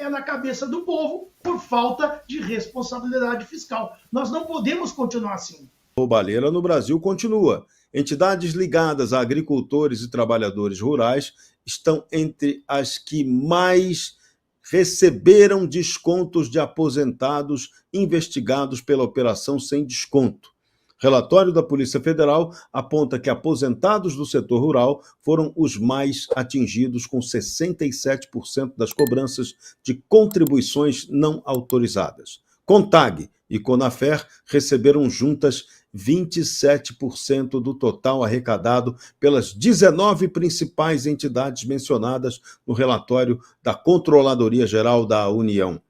é na cabeça do povo por falta de responsabilidade fiscal. Nós não podemos continuar assim. A roubalheira no Brasil continua. Entidades ligadas a agricultores e trabalhadores rurais estão entre as que mais receberam descontos de aposentados investigados pela Operação Sem Desconto. Relatório da Polícia Federal aponta que aposentados do setor rural foram os mais atingidos, com 67% das cobranças de contribuições não autorizadas. CONTAG e CONAFER receberam juntas 27% do total arrecadado pelas 19 principais entidades mencionadas no relatório da Controladoria Geral da União.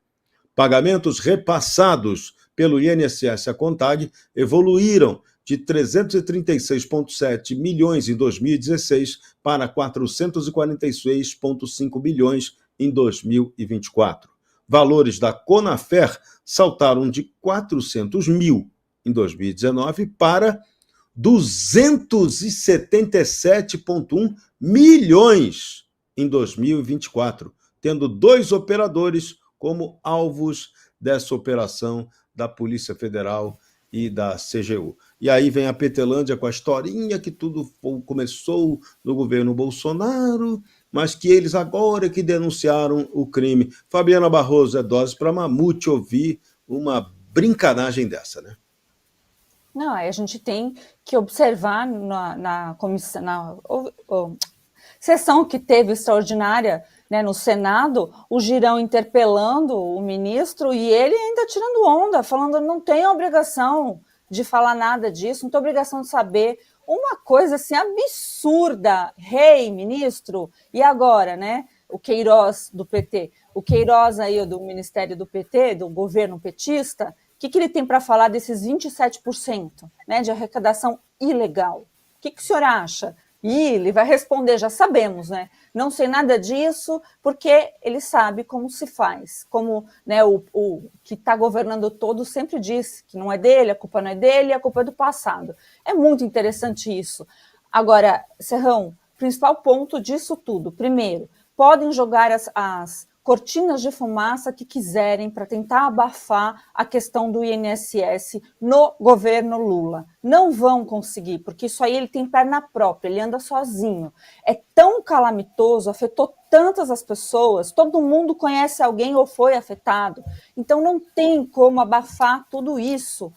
Pagamentos repassados pelo INSS à CONTAG evoluíram de 336,7 milhões em 2016 para 446,5 bilhões em 2024. Valores da CONAFER saltaram de 400 mil em 2019 para 277,1 milhões em 2024, tendo 2 operadores como alvos dessa operação da Polícia Federal e da CGU. E aí vem a Petelândia com a historinha que tudo começou no governo Bolsonaro, mas que eles agora que denunciaram o crime. Fabiana Barroso, é dose para mamute ouvir uma brincanagem dessa, né? Não, a gente tem que observar na comissão, sessão que teve extraordinária, né, no Senado, o Girão interpelando o ministro e ele ainda tirando onda, falando não tem obrigação de falar nada disso, não tem obrigação de saber. Uma coisa assim absurda. Ministro, e agora, né? O Queiroz do PT, o Queiroz aí do Ministério do PT, do governo petista, o que ele tem para falar desses 27%, né, de arrecadação ilegal? O que o senhor acha? E ele vai responder, já sabemos, né? Não sei nada disso, porque ele sabe como se faz. Como, né, o que está governando todo sempre disse que não é dele, a culpa não é dele, a culpa é do passado. É muito interessante isso. Agora, Serrão, principal ponto disso tudo. Primeiro, podem jogar as cortinas de fumaça que quiserem para tentar abafar a questão do INSS no governo Lula. Não vão conseguir, porque isso aí ele tem perna própria, ele anda sozinho. É tão calamitoso, afetou tantas as pessoas, todo mundo conhece alguém ou foi afetado. Então não tem como abafar tudo isso.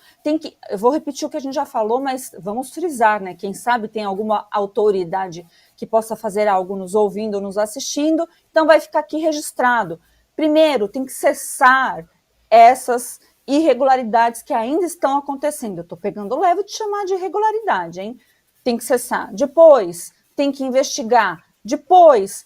Eu vou repetir o que a gente já falou, mas vamos frisar, né? Quem sabe tem alguma autoridade que possa fazer algo nos ouvindo ou nos assistindo, então vai ficar aqui registrado. Primeiro, tem que cessar essas irregularidades que ainda estão acontecendo. Eu estou pegando leve de chamar de irregularidade, hein? Tem que cessar. Depois, tem que investigar. Depois,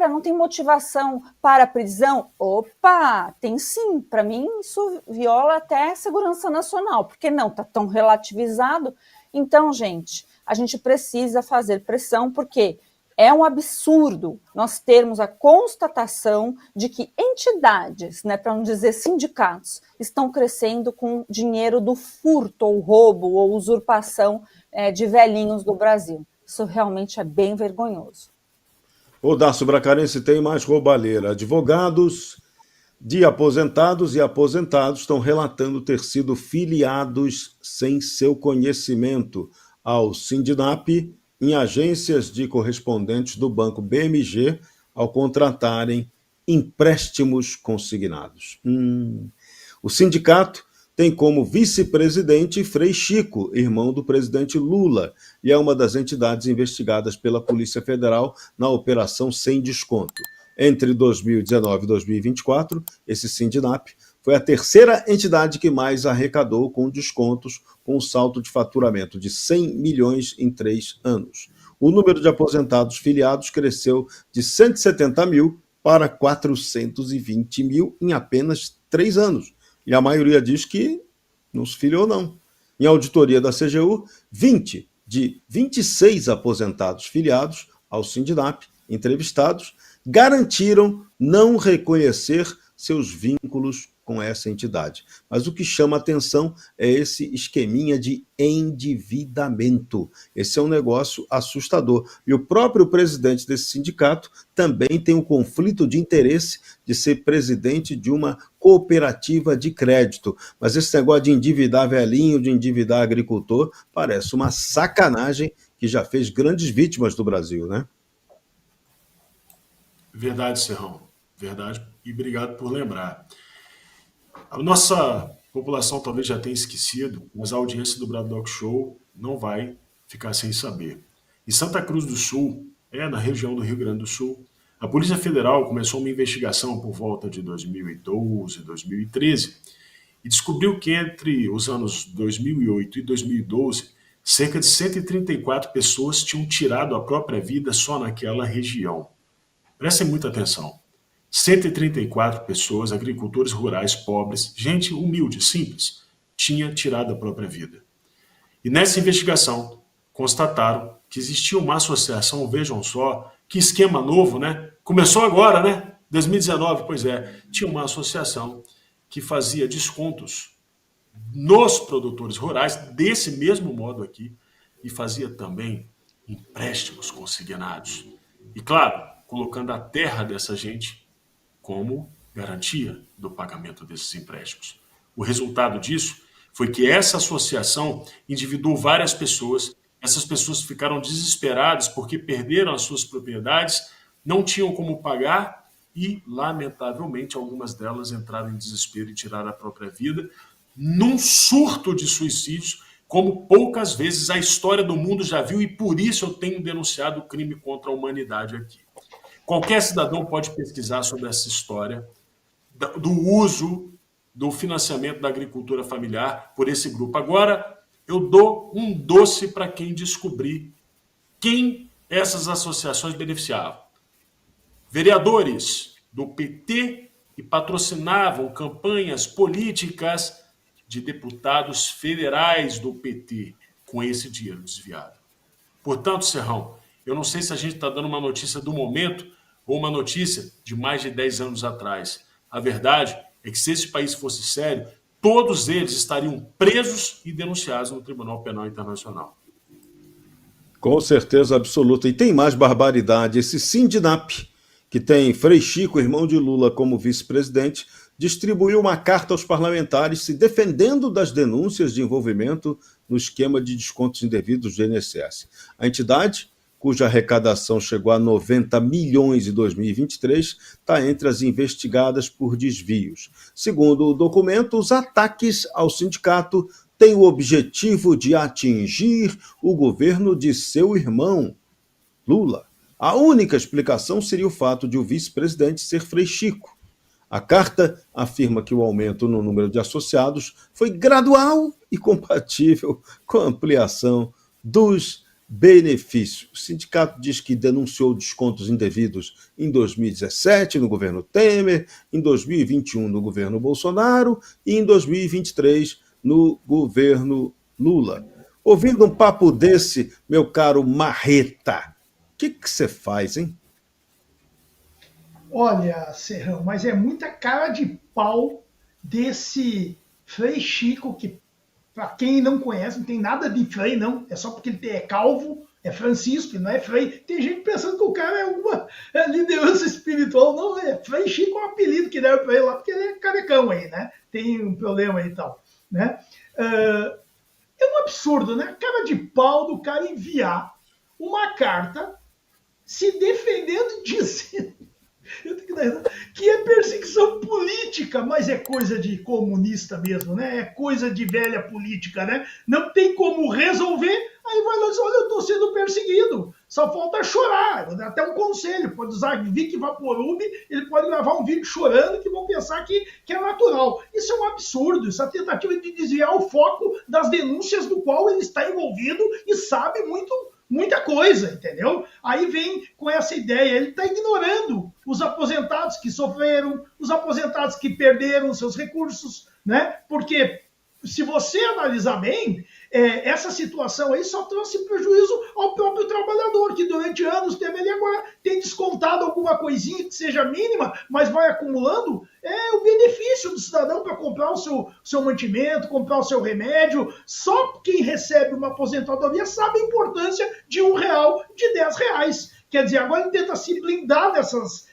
não tem motivação para a prisão. Opa, tem sim. Para mim, isso viola até a segurança nacional, porque não, está tão relativizado. Então, gente, a gente precisa fazer pressão, porque é um absurdo nós termos a constatação de que entidades, né, para não dizer sindicatos, estão crescendo com dinheiro do furto ou roubo ou usurpação de velhinhos do Brasil. Isso realmente é bem vergonhoso. O Darcio Bracarense tem mais roubalheira. Advogados de aposentados e aposentados estão relatando ter sido filiados sem seu conhecimento ao Sindinap em agências de correspondentes do Banco BMG ao contratarem empréstimos consignados. O sindicato tem como vice-presidente Frei Chico, irmão do presidente Lula, e é uma das entidades investigadas pela Polícia Federal na Operação Sem Desconto. Entre 2019 e 2024, esse Sindinap foi a terceira entidade que mais arrecadou com descontos, com um salto de faturamento de 100 milhões em 3 anos. O número de aposentados filiados cresceu de 170 mil para 420 mil em apenas 3 anos. E a maioria diz que não se filiou, não. Em auditoria da CGU, 20 de 26 aposentados filiados ao Sindinap, entrevistados, garantiram não reconhecer seus vínculos com essa entidade. Mas o que chama atenção é esse esqueminha de endividamento. Esse é um negócio assustador. E o próprio presidente desse sindicato também tem um conflito de interesse de ser presidente de uma cooperativa de crédito. Mas esse negócio de endividar velhinho, de endividar agricultor, parece uma sacanagem que já fez grandes vítimas do Brasil, né? Verdade, Serrão. Verdade. E obrigado por lembrar. A nossa população talvez já tenha esquecido, mas a audiência do Bradock Show não vai ficar sem saber. Em Santa Cruz do Sul, na região do Rio Grande do Sul, a Polícia Federal começou uma investigação por volta de 2012, 2013 e descobriu que entre os anos 2008 e 2012, cerca de 134 pessoas tinham tirado a própria vida só naquela região. Prestem muita atenção. 134 pessoas, agricultores rurais pobres, gente humilde, simples, tinha tirado a própria vida. E nessa investigação, constataram que existia uma associação, vejam só, que esquema novo, né? Começou agora, né? 2019, pois é. Tinha uma associação que fazia descontos nos produtores rurais, desse mesmo modo aqui, e fazia também empréstimos consignados. E claro, colocando a terra dessa gente como garantia do pagamento desses empréstimos. O resultado disso foi que essa associação endividou várias pessoas, essas pessoas ficaram desesperadas porque perderam as suas propriedades, não tinham como pagar e, lamentavelmente, algumas delas entraram em desespero e tiraram a própria vida, num surto de suicídios, como poucas vezes a história do mundo já viu, e por isso eu tenho denunciado o crime contra a humanidade aqui. Qualquer cidadão pode pesquisar sobre essa história do uso do financiamento da agricultura familiar por esse grupo. Agora, eu dou um doce para quem descobrir quem essas associações beneficiavam. Vereadores do PT que patrocinavam campanhas políticas de deputados federais do PT com esse dinheiro desviado. Portanto, Serrão, eu não sei se a gente está dando uma notícia do momento ou uma notícia de mais de 10 anos atrás. A verdade é que se esse país fosse sério, todos eles estariam presos e denunciados no Tribunal Penal Internacional. Com certeza absoluta. E tem mais barbaridade. Esse Sindinap, que tem Frei Chico, irmão de Lula, como vice-presidente, distribuiu uma carta aos parlamentares se defendendo das denúncias de envolvimento no esquema de descontos indevidos do INSS. A entidade, cuja arrecadação chegou a 90 milhões em 2023, está entre as investigadas por desvios. Segundo o documento, os ataques ao sindicato têm o objetivo de atingir o governo de seu irmão, Lula. A única explicação seria o fato de o vice-presidente ser Frei Chico. A carta afirma que o aumento no número de associados foi gradual e compatível com a ampliação dos benefício. O sindicato diz que denunciou descontos indevidos em 2017 no governo Temer, em 2021 no governo Bolsonaro e em 2023 no governo Lula. Ouvindo um papo desse, meu caro Marreta, o que você faz, hein? Olha, Serrão, mas é muita cara de pau desse Frei Chico, que, para quem não conhece, não tem nada de Frei, não. É só porque ele é calvo, é Francisco, não é Frei. Tem gente pensando que o cara é uma liderança espiritual. Não, é Frei Chico, é um apelido que deram para ele lá, porque ele é carecão aí, né? Tem um problema aí e tal, né? É um absurdo, né? Cara de pau do cara enviar uma carta se defendendo e dizendo que é perseguição política, mas é coisa de comunista mesmo, né? É coisa de velha política, né? Não tem como resolver, aí vai lá e diz, olha, eu estou sendo perseguido, só falta chorar, vou dar até um conselho, pode usar Vic Vaporub, ele pode gravar um vídeo chorando que vão pensar que é natural. Isso é um absurdo, essa tentativa de desviar o foco das denúncias do qual ele está envolvido e sabe muita coisa, entendeu? Aí vem com essa ideia, ele está ignorando os aposentados que sofreram, os aposentados que perderam seus recursos, né? Porque se você analisar bem, essa situação aí só trouxe prejuízo ao próprio trabalhador, que durante anos teve ali, agora tem descontado alguma coisinha que seja mínima, mas vai acumulando o benefício do cidadão para comprar o seu mantimento, comprar o seu remédio. Só quem recebe uma aposentadoria sabe a importância de R$1, de R$10. Quer dizer, agora ele tenta se blindar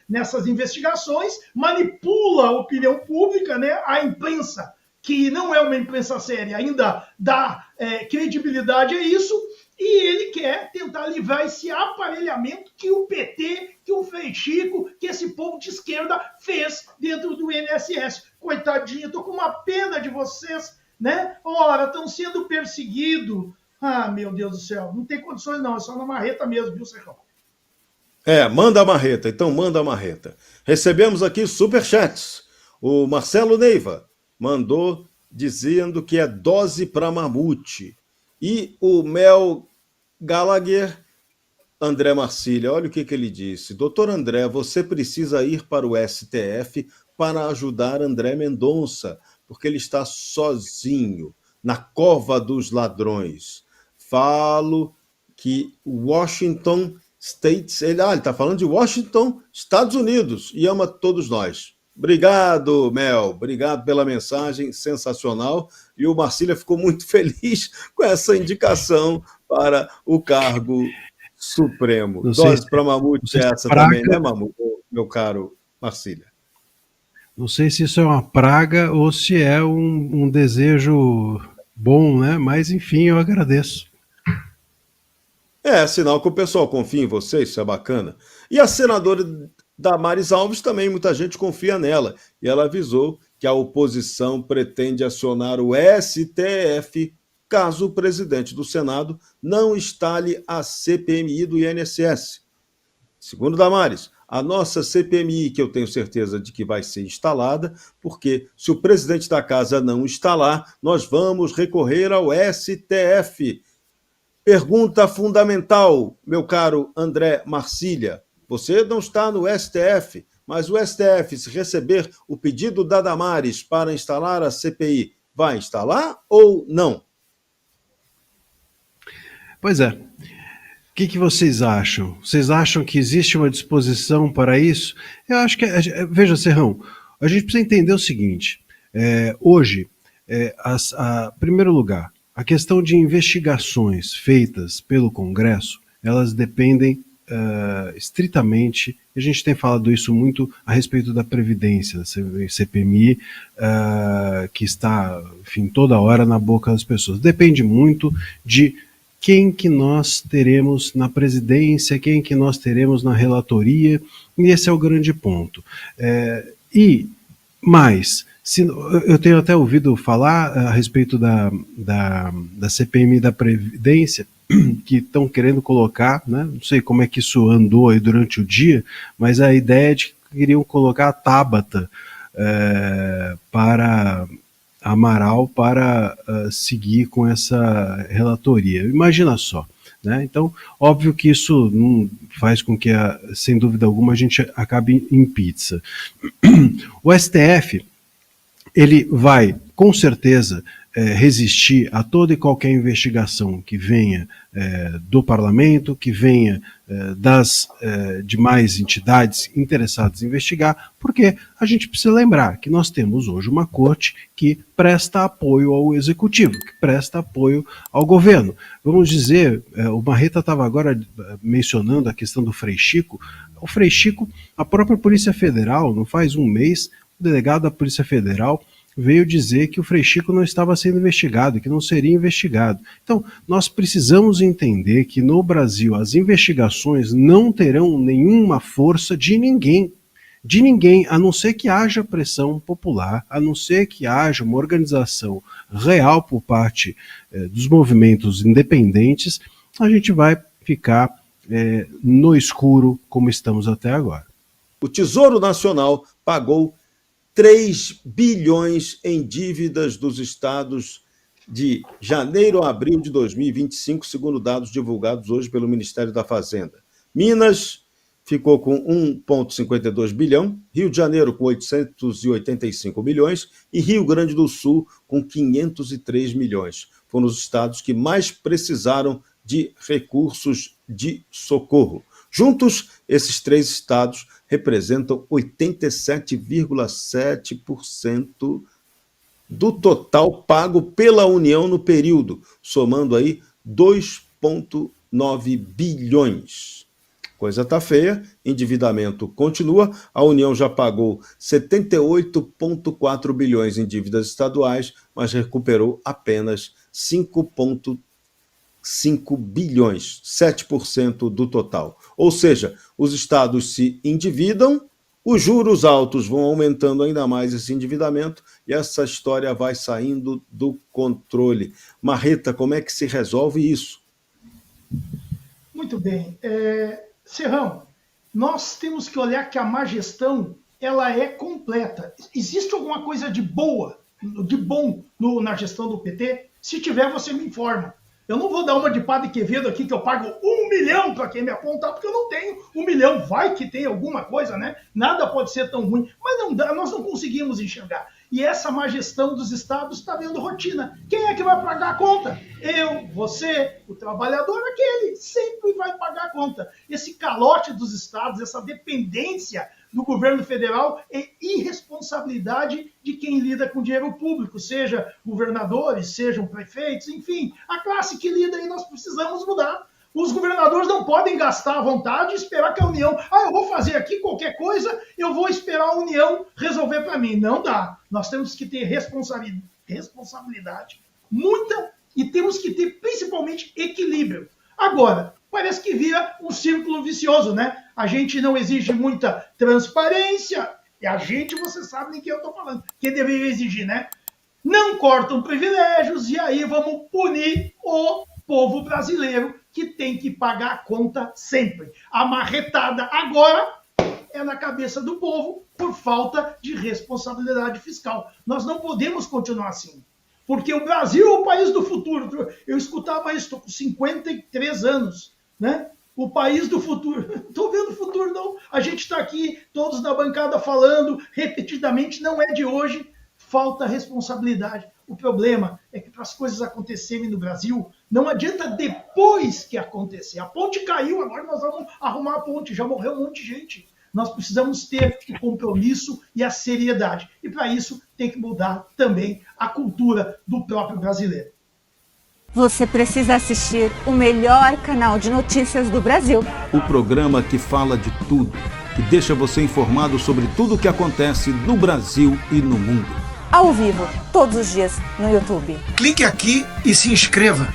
nessas investigações, manipula a opinião pública, né, a imprensa, que não é uma imprensa séria, ainda dá credibilidade a isso, e ele quer tentar livrar esse aparelhamento que o PT, que o Frei Chico, que esse povo de esquerda fez dentro do INSS. Coitadinho, estou com uma pena de vocês, né? Ora, estão sendo perseguidos. Ah, meu Deus do céu, não tem condições não, é só na marreta mesmo, viu, Serrão? Manda a marreta, então manda a marreta. Recebemos aqui superchats. O Marcelo Neiva mandou dizendo que é dose para mamute. E o Mel Gallagher, André Marcília, olha o que ele disse. Doutor André, você precisa ir para o STF para ajudar André Mendonça, porque ele está sozinho, na cova dos ladrões. Falo que Washington States... Ele está falando de Washington, Estados Unidos, e ama todos nós. Obrigado, Mel. Obrigado pela mensagem sensacional. E o Marcília ficou muito feliz com essa indicação para o cargo supremo. Dose para mamute é essa também, né, mamute, meu caro Marcília? Não sei se isso é uma praga ou se é um desejo bom, né? Mas, enfim, eu agradeço. É sinal que o pessoal confia em você, isso é bacana. E a senadora Damares Alves também, muita gente confia nela. E ela avisou que a oposição pretende acionar o STF caso o presidente do Senado não instale a CPMI do INSS. Segundo Damares, a nossa CPMI, que eu tenho certeza de que vai ser instalada, porque se o presidente da casa não instalar, nós vamos recorrer ao STF. Pergunta fundamental, meu caro André Marcília. Você não está no STF, mas o STF, se receber o pedido da Damares para instalar a CPI, vai instalar ou não? Pois é. O que vocês acham? Vocês acham que existe uma disposição para isso? Eu acho que... Veja, Serrão, a gente precisa entender o seguinte. Hoje, em primeiro lugar, a questão de investigações feitas pelo Congresso, elas dependem estritamente, a gente tem falado isso muito a respeito da Previdência, da CPMI, que está, enfim, toda hora na boca das pessoas. Depende muito de quem que nós teremos na presidência, quem que nós teremos na relatoria, e esse é o grande ponto. Eu tenho até ouvido falar a respeito da CPMI da Previdência, que estão querendo colocar, né? Não sei como é que isso andou aí durante o dia, mas a ideia é de que queriam colocar a Tabata para Amaral para seguir com essa relatoria. Imagina só, né? Então, óbvio que isso não faz com que, sem dúvida alguma, a gente acabe em pizza. O STF, ele vai, com certeza, resistir a toda e qualquer investigação que venha do parlamento, que venha das demais entidades interessadas em investigar, porque a gente precisa lembrar que nós temos hoje uma corte que presta apoio ao executivo, que presta apoio ao governo. Vamos dizer, o Marreta estava agora mencionando a questão do Frei Chico. O Frei Chico, a própria Polícia Federal, não faz um mês, o delegado da Polícia Federal veio dizer que o Frei Chico não estava sendo investigado, que não seria investigado. Então, nós precisamos entender que no Brasil as investigações não terão nenhuma força de ninguém, a não ser que haja pressão popular, a não ser que haja uma organização real por parte dos movimentos independentes, a gente vai ficar no escuro como estamos até agora. O Tesouro Nacional pagou 3 bilhões em dívidas dos estados de janeiro a abril de 2025, segundo dados divulgados hoje pelo Ministério da Fazenda. Minas ficou com 1,52 bilhão, Rio de Janeiro com 885 milhões e Rio Grande do Sul com 503 milhões. foram os estados que mais precisaram de recursos de socorro. Juntos, esses 3 estados representam 87,7% do total pago pela União no período, somando aí 2,9 bilhões. Coisa tá feia, endividamento continua, a União já pagou 78,4 bilhões em dívidas estaduais, mas recuperou apenas 5,5 bilhões, 7% do total. Ou seja, os estados se endividam, os juros altos vão aumentando ainda mais esse endividamento e essa história vai saindo do controle. Marreta, como é que se resolve isso? Muito bem. Serrão, nós temos que olhar que a má gestão ela é completa. Existe alguma coisa de bom na gestão do PT? Se tiver, você me informa. Eu não vou dar uma de Padre Quevedo aqui que eu pago 1 milhão para quem me apontar, porque eu não tenho 1 milhão. Vai que tem alguma coisa, né? Nada pode ser tão ruim. Mas não dá, nós não conseguimos enxergar. E essa má gestão dos estados está vendo rotina. Quem é que vai pagar a conta? Eu, você, o trabalhador, aquele. Sempre vai pagar a conta. Esse calote dos estados, essa dependência do governo federal é irresponsabilidade de quem lida com dinheiro público, seja governadores, sejam prefeitos, enfim, a classe que lida e nós precisamos mudar. Os governadores não podem gastar à vontade e esperar que a União... eu vou fazer aqui qualquer coisa, eu vou esperar a União resolver para mim. Não dá. Nós temos que ter responsabilidade, muita, e temos que ter principalmente equilíbrio. Agora, parece que vira um círculo vicioso, né? A gente não exige muita transparência, e a gente, você sabe nem quem eu estou falando, quem deveria exigir, né? Não cortam privilégios, e aí vamos punir o povo brasileiro, que tem que pagar a conta sempre. A marretada agora é na cabeça do povo por falta de responsabilidade fiscal. Nós não podemos continuar assim. Porque o Brasil é o país do futuro. Eu escutava isso, estou com 53 anos, né? O país do futuro. Não estou vendo o futuro, não. A gente está aqui, todos na bancada falando, repetidamente, não é de hoje. Falta responsabilidade. O problema é que para as coisas acontecerem no Brasil, não adianta depois que acontecer. A ponte caiu, agora nós vamos arrumar a ponte. Já morreu um monte de gente. Nós precisamos ter o compromisso e a seriedade. E para isso tem que mudar também a cultura do próprio brasileiro. Você precisa assistir o melhor canal de notícias do Brasil. O programa que fala de tudo, que deixa você informado sobre tudo o que acontece no Brasil e no mundo. Ao vivo, todos os dias no YouTube. Clique aqui e se inscreva.